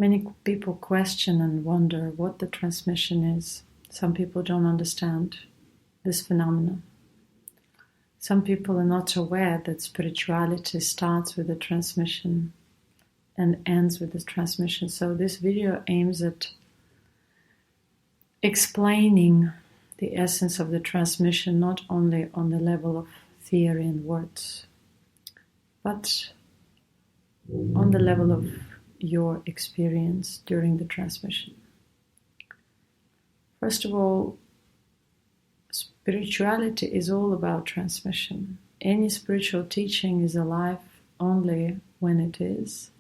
Many people question and wonder what the transmission is. Some people don't understand this phenomenon. Some people are not aware that spirituality starts with the transmission and ends with the transmission. So this video aims at explaining the essence of the transmission, not only on the level of theory and words, but on the level of your experience during the transmission. First of all, spirituality is all about transmission. Any spiritual teaching is alive only when it is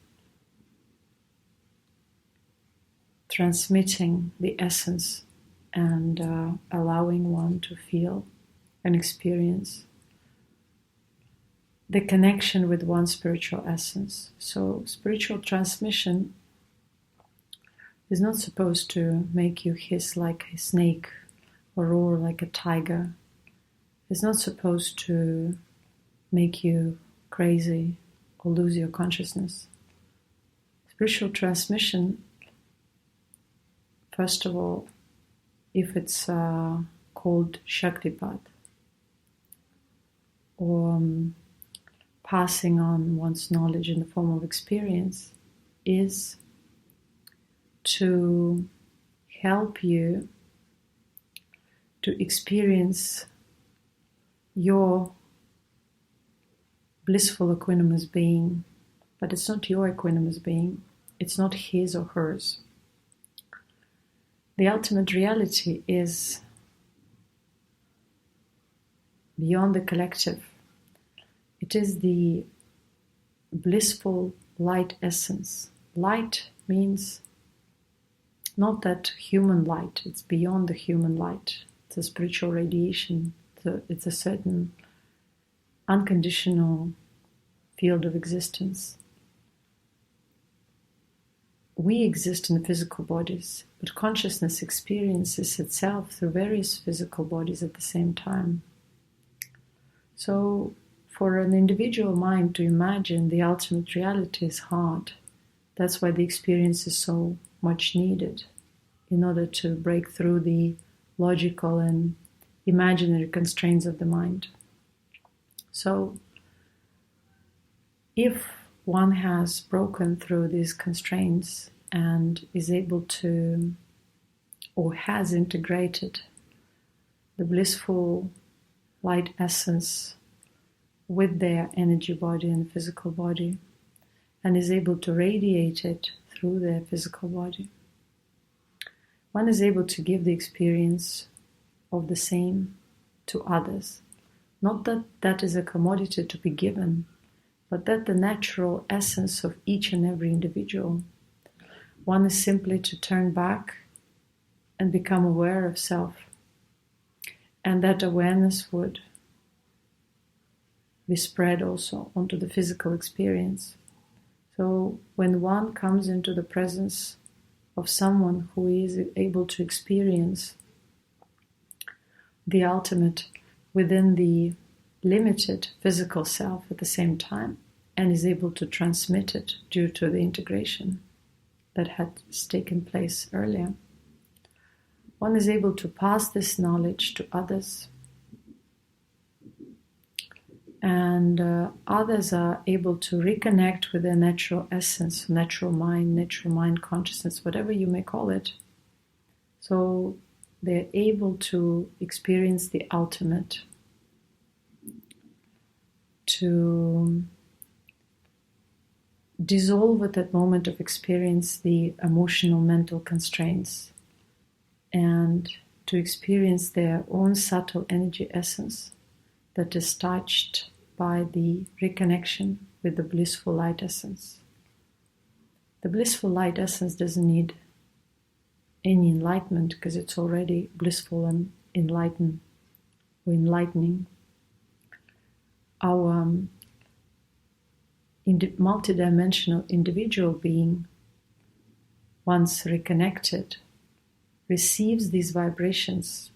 transmitting the essence and allowing one to feel and experience the connection with one's spiritual essence. So spiritual transmission is not supposed to make you hiss like a snake or roar like a tiger. It's not supposed to make you crazy or lose your consciousness. Spiritual transmission, first of all, if it's called Shaktipat, or passing on one's knowledge in the form of experience, is to help you to experience your blissful equanimous being. But it's not your equanimous being, it's not his or hers. The ultimate reality is beyond the collective. It is the blissful light essence. Light means not that human light, it's beyond the human light. It's a spiritual radiation. It's a certain unconditional field of existence. We exist in the physical bodies, but consciousness experiences itself through various physical bodies at the same time. So, for an individual mind to imagine the ultimate reality is hard. That's why the experience is so much needed in order to break through the logical and imaginary constraints of the mind. So, if one has broken through these constraints and is able to, or has integrated the blissful light essence with their energy body and physical body, and is able to radiate it through their physical body, one is able to give the experience of the same to others. Not that that is a commodity to be given, but that the natural essence of each and every individual. One is simply to turn back and become aware of self. And that awareness would be spread also onto the physical experience. So when one comes into the presence of someone who is able to experience the ultimate within the limited physical self at the same time, and is able to transmit it due to the integration that had taken place earlier, one is able to pass this knowledge to others, and others are able to reconnect with their natural essence, natural mind consciousness, whatever you may call it. So they're able to experience the ultimate, to dissolve at that moment of experience the emotional, mental constraints, and to experience their own subtle energy essence that is touched by the reconnection with the blissful light essence. The blissful light essence doesn't need any enlightenment because it's already blissful and enlightening. Our multidimensional individual being, once reconnected, receives these vibrations,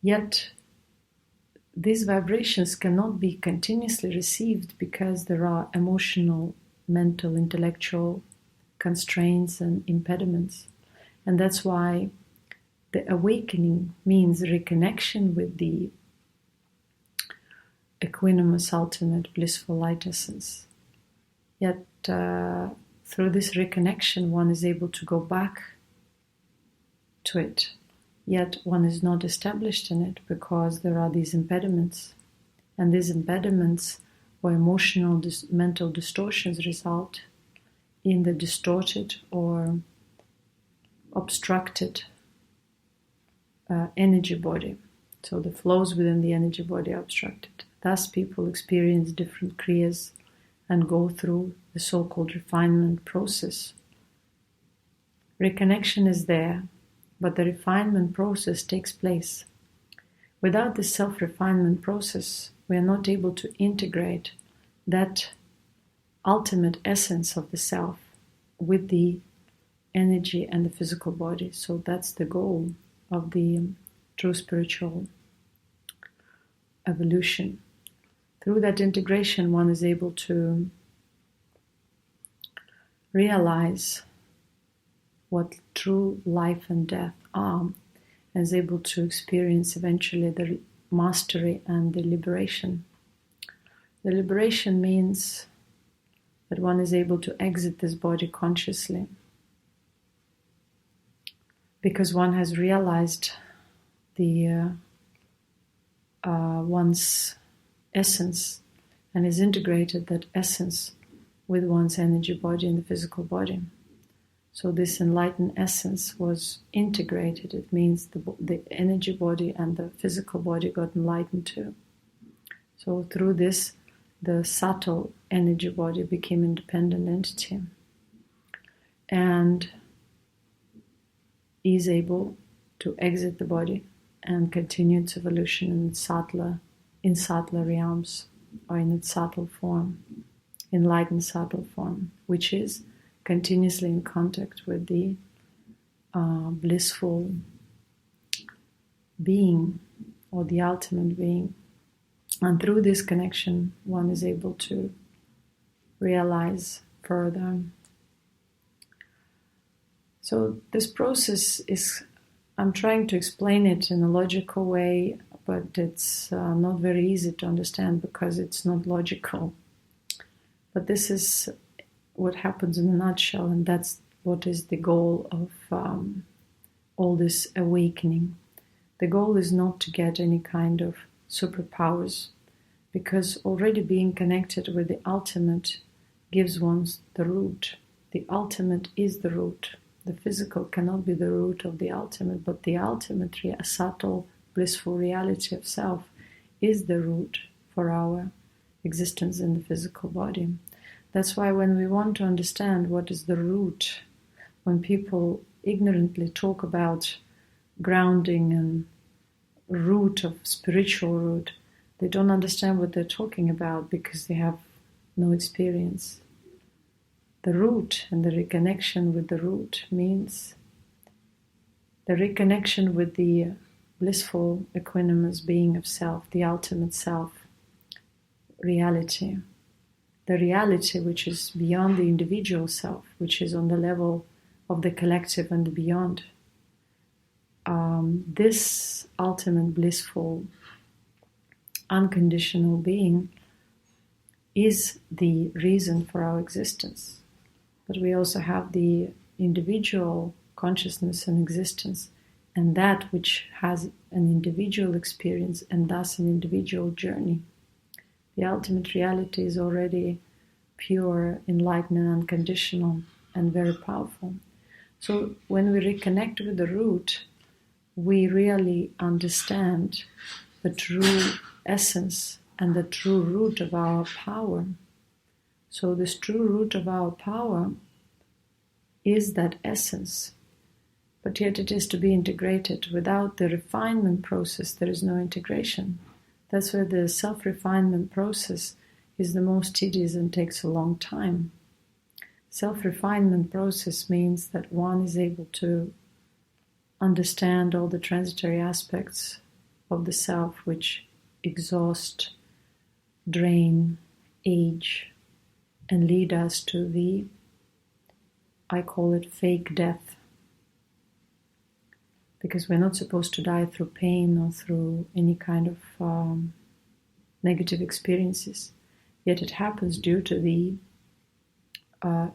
yet these vibrations cannot be continuously received because there are emotional, mental, intellectual constraints and impediments. And that's why the awakening means reconnection with the equanimous, ultimate, blissful light essence. Yet through this reconnection, one is able to go back to it. Yet one is not established in it because there are these impediments. And these impediments or emotional, mental distortions result in the distorted or obstructed energy body. So the flows within the energy body are obstructed. Thus people experience different kriyas and go through the so-called refinement process. Reconnection is there, but the refinement process takes place. Without this self-refinement process, we are not able to integrate that ultimate essence of the self with the energy and the physical body. So that's the goal of the true spiritual evolution. Through that integration, one is able to realize what true life and death are, and is able to experience eventually the mastery and the liberation. The liberation means that one is able to exit this body consciously, because one has realized the one's essence and has integrated that essence with one's energy body and the physical body. So this enlightened essence was integrated. It means the energy body and the physical body got enlightened too. So through this, the subtle energy body became independent entity and is able to exit the body and continue its evolution in subtler realms, or in its subtle form, enlightened subtle form, which is continuously in contact with the blissful being or the ultimate being. And through this connection, one is able to realize further. So this process is, I'm trying to explain it in a logical way, but it's not very easy to understand because it's not logical. But this is what happens in a nutshell, and that's what is the goal of all this awakening. The goal is not to get any kind of superpowers, because already being connected with the ultimate gives one the root. The ultimate is the root. The physical cannot be the root of the ultimate, but the ultimate, a subtle, blissful reality of self is the root for our existence in the physical body. That's why when we want to understand what is the root, when people ignorantly talk about grounding and root of spiritual root, they don't understand what they're talking about because they have no experience. The root and the reconnection with the root means the reconnection with the blissful, equanimous being of self, the ultimate self, reality. The reality which is beyond the individual self, which is on the level of the collective and the beyond. This ultimate, blissful, unconditional being is the reason for our existence. But we also have the individual consciousness and existence, and that which has an individual experience and thus an individual journey. The ultimate reality is already pure, enlightened, and unconditional, and very powerful. So when we reconnect with the root, we really understand the true essence and the true root of our power. So this true root of our power is that essence, but yet it is to be integrated. Without the refinement process, there is no integration. That's where the self-refinement process is the most tedious and takes a long time. Self-refinement process means that one is able to understand all the transitory aspects of the self which exhaust, drain, age, and lead us to the I call it fake death. Because we're not supposed to die through pain or through any kind of negative experiences. Yet it happens due to the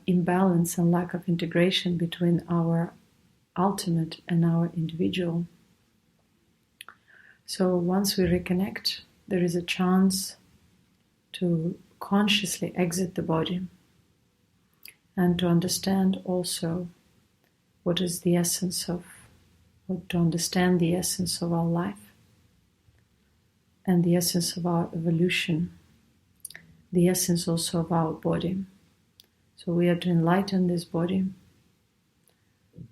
imbalance and lack of integration between our ultimate and our individual. So once we reconnect, there is a chance to consciously exit the body and to understand also what is the essence of, or to understand the essence of our life and the essence of our evolution, the essence also of our body. So we are to enlighten this body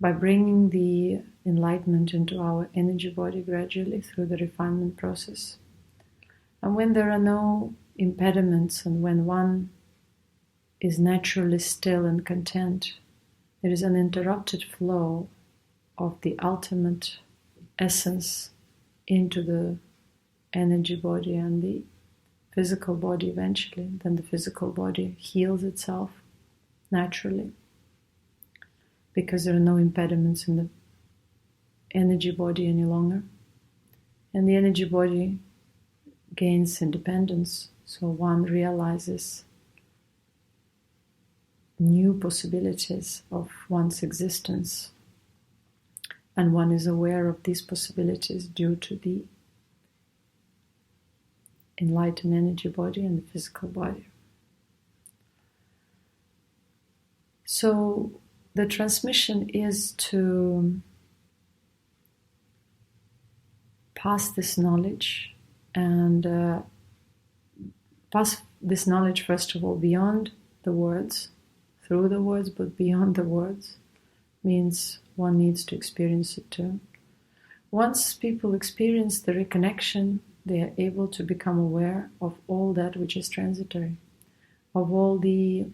by bringing the enlightenment into our energy body gradually through the refinement process. And when there are no impediments and when one is naturally still and content, there is an uninterrupted flow of the ultimate essence into the energy body and the physical body eventually. Then the physical body heals itself naturally because there are no impediments in the energy body any longer. And the energy body gains independence, so one realizes new possibilities of one's existence, and one is aware of these possibilities due to the enlightened energy body and the physical body. So the transmission is to pass this knowledge and pass this knowledge, first of all, beyond the words, through the words, but beyond the words means one needs to experience it too. Once people experience the reconnection, they are able to become aware of all that which is transitory, of all the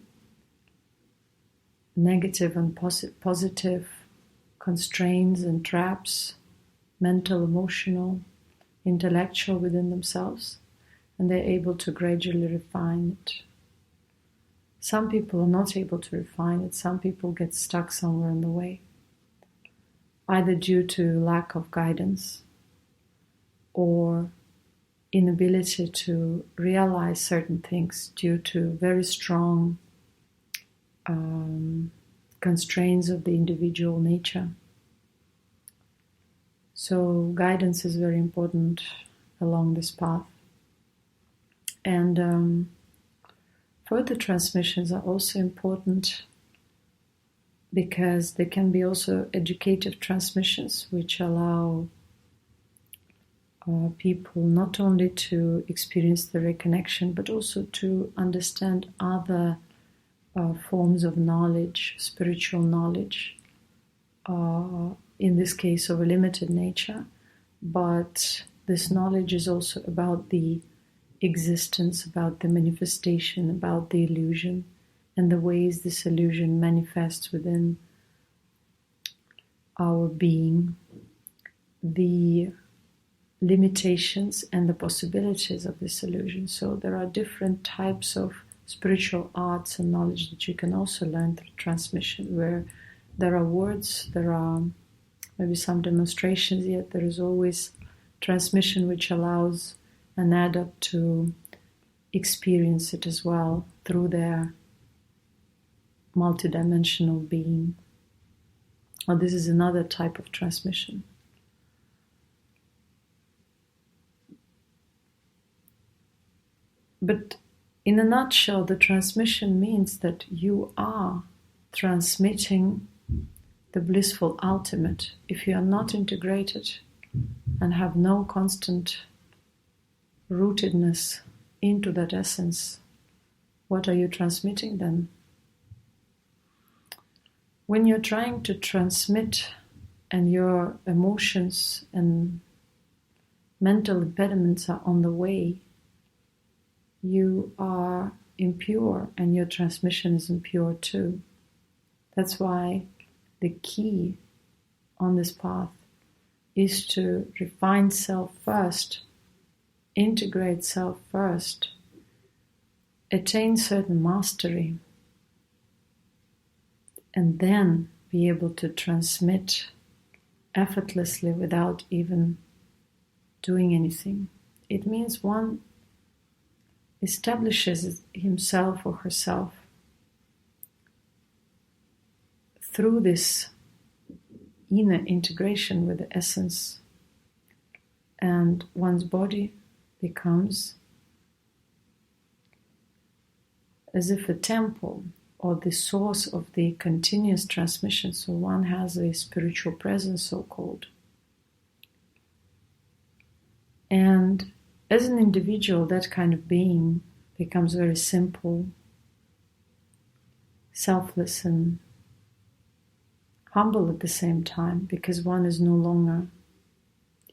negative and positive constraints and traps, mental, emotional, intellectual within themselves, and they're able to gradually refine it. Some people are not able to refine it. Some people get stuck somewhere on the way, either due to lack of guidance or inability to realize certain things due to very strong constraints of the individual nature. So guidance is very important along this path. And further transmissions are also important because they can be also educative transmissions, which allow people not only to experience the reconnection, but also to understand other forms of knowledge, spiritual knowledge, in this case of a limited nature. But this knowledge is also about the existence, about the manifestation, about the illusion, and the ways this illusion manifests within our being, the limitations and the possibilities of this illusion. So there are different types of spiritual arts and knowledge that you can also learn through transmission, where there are words, there are maybe some demonstrations, yet there is always transmission which allows an adult to experience it as well through their multidimensional being. Or this is another type of transmission. But in a nutshell, the transmission means that you are transmitting the blissful ultimate. If you are not integrated and have no constant rootedness into that essence, what are you transmitting then? When you're trying to transmit and your emotions and mental impediments are on the way, you are impure and your transmission is impure too. That's why the key on this path is to refine self first, integrate self first, attain certain mastery, and then be able to transmit effortlessly without even doing anything. It means one establishes himself or herself through this inner integration with the essence, and one's body becomes as if a temple or the source of the continuous transmission. So one has a spiritual presence, so-called. And as an individual, that kind of being becomes very simple, selfless, and humble at the same time, because one is no longer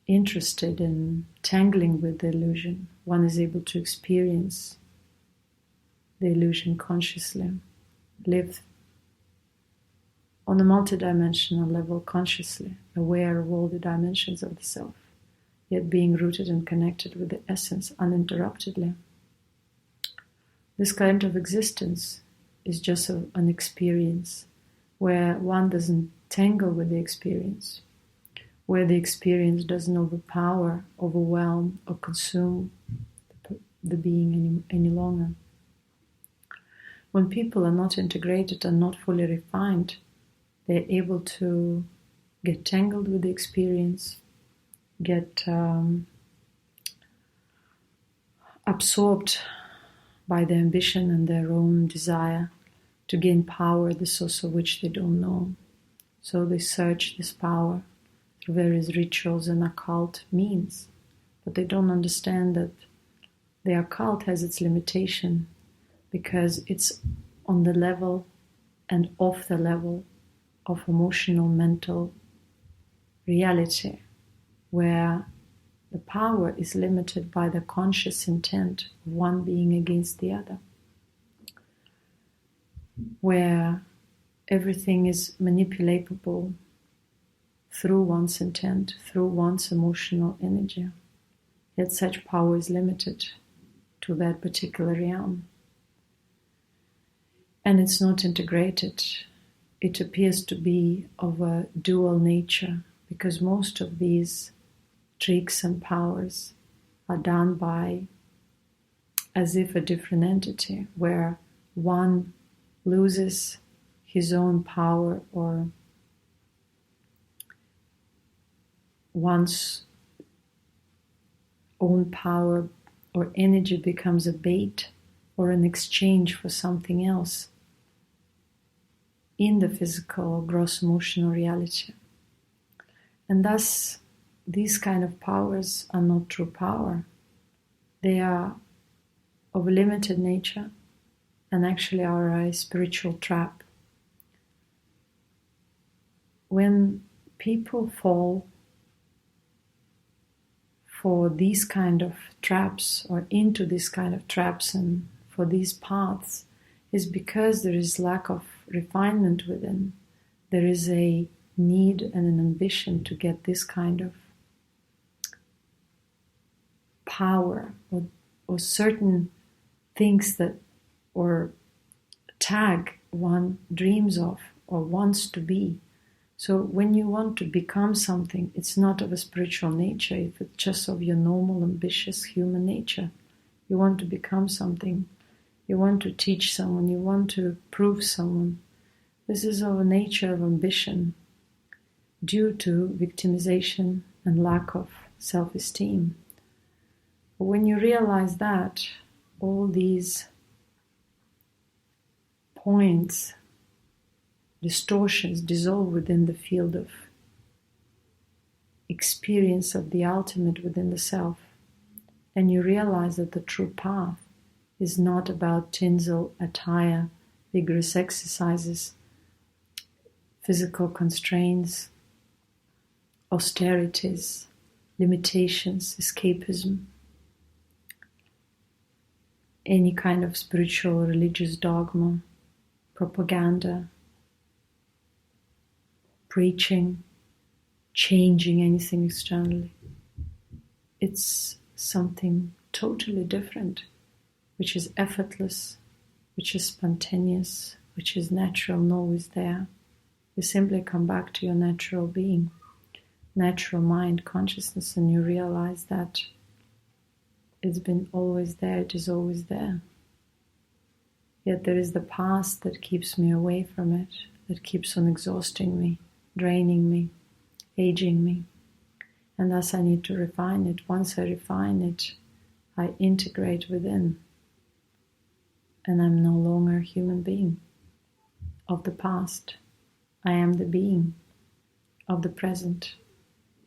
interested in tangling with the illusion. One is able to experience the illusion consciously, live on a multidimensional level consciously, aware of all the dimensions of the self, yet being rooted and connected with the essence uninterruptedly. This kind of existence is just an experience where one doesn't tangle with the experience, where the experience doesn't overpower, overwhelm, or consume the being any longer. When people are not integrated and not fully refined, they're able to get tangled with the experience, get absorbed by their ambition and their own desire to gain power, the source of which they don't know. So they search this power through various rituals and occult means, but they don't understand that the occult has its limitation, because it's on the level and off the level of emotional, mental reality, where the power is limited by the conscious intent of one being against the other, where everything is manipulatable through one's intent, through one's emotional energy. Yet such power is limited to that particular realm. And it's not integrated. It appears to be of a dual nature, because most of these tricks and powers are done by as if a different entity, where one loses his own power, or one's own power or energy becomes a bait or an exchange for something else in the physical or gross emotional reality. And thus, these kind of powers are not true power. They are of a limited nature and actually are a spiritual trap. When people fall for these kind of traps, or into these kind of traps and for these paths, is because there is lack of refinement within. There is a need and an ambition to get this kind of power, or certain things that, or tag one dreams of or wants to be. So when you want to become something, it's not of a spiritual nature, if it's just of your normal, ambitious human nature. You want to become something. You want to teach someone. You want to prove someone. This is of a nature of ambition due to victimization and lack of self-esteem. But when you realize that, all these points, distortions dissolve within the field of experience of the ultimate within the self, and you realize that the true path is not about tinsel, attire, vigorous exercises, physical constraints, austerities, limitations, escapism, any kind of spiritual or religious dogma, propaganda, preaching, changing anything externally. It's something totally different, which is effortless, which is spontaneous, which is natural, and always there. You simply come back to your natural being, natural mind, consciousness, and you realize that it's been always there, it is always there. Yet there is the past that keeps me away from it, that keeps on exhausting me, draining me, aging me. And thus I need to refine it. Once I refine it, I integrate within. And I'm no longer a human being of the past. I am the being of the present.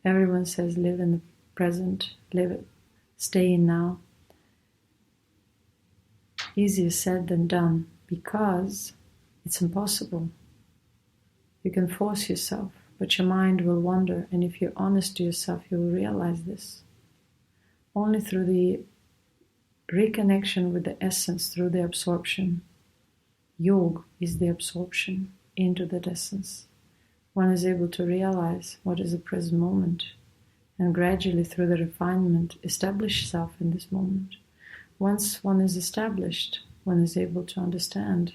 Everyone says live in the present, stay in now. Easier said than done, because it's impossible. You can force yourself, but your mind will wander, and if you're honest to yourself, you will realize this. Only through the reconnection with the essence, through the absorption. Yoga is the absorption into that essence. One is able to realize what is the present moment, and gradually through the refinement establish self in this moment. Once one is established, one is able to understand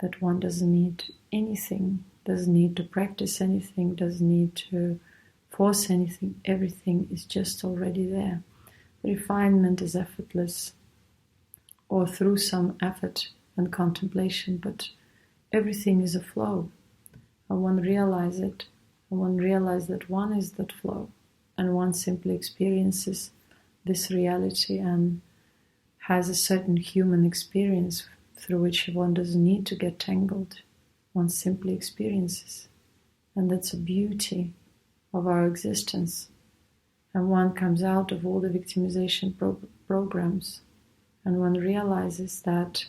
that one doesn't need anything, doesn't need to practice anything, doesn't need to force anything. Everything is just already there. Refinement is effortless, or through some effort and contemplation, but everything is a flow. And one realizes it, and one realizes that one is that flow, and one simply experiences this reality and has a certain human experience through which one doesn't need to get tangled. One simply experiences. And that's a beauty of our existence. And one comes out of all the victimization programs, and one realizes that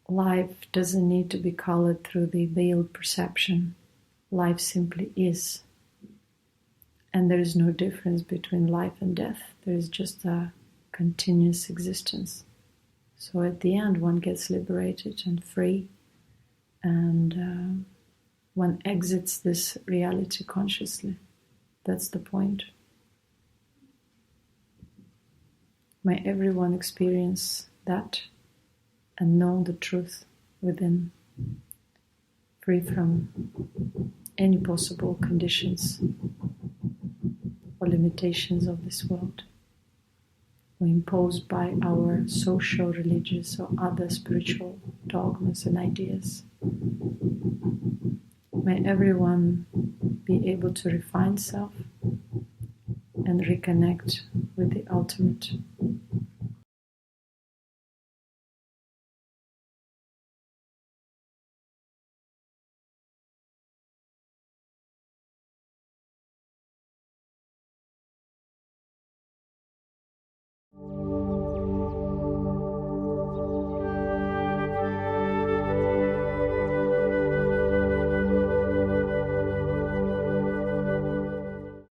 life doesn't need to be colored through the veiled perception. Life simply is. And there is no difference between life and death. There is just a continuous existence. So at the end, one gets liberated and free, and one exits this reality consciously. That's the point. May everyone experience that and know the truth within, free from any possible conditions or limitations of this world, or imposed by our social, religious, or other spiritual dogmas and ideas. May everyone be able to refine self and reconnect with the ultimate.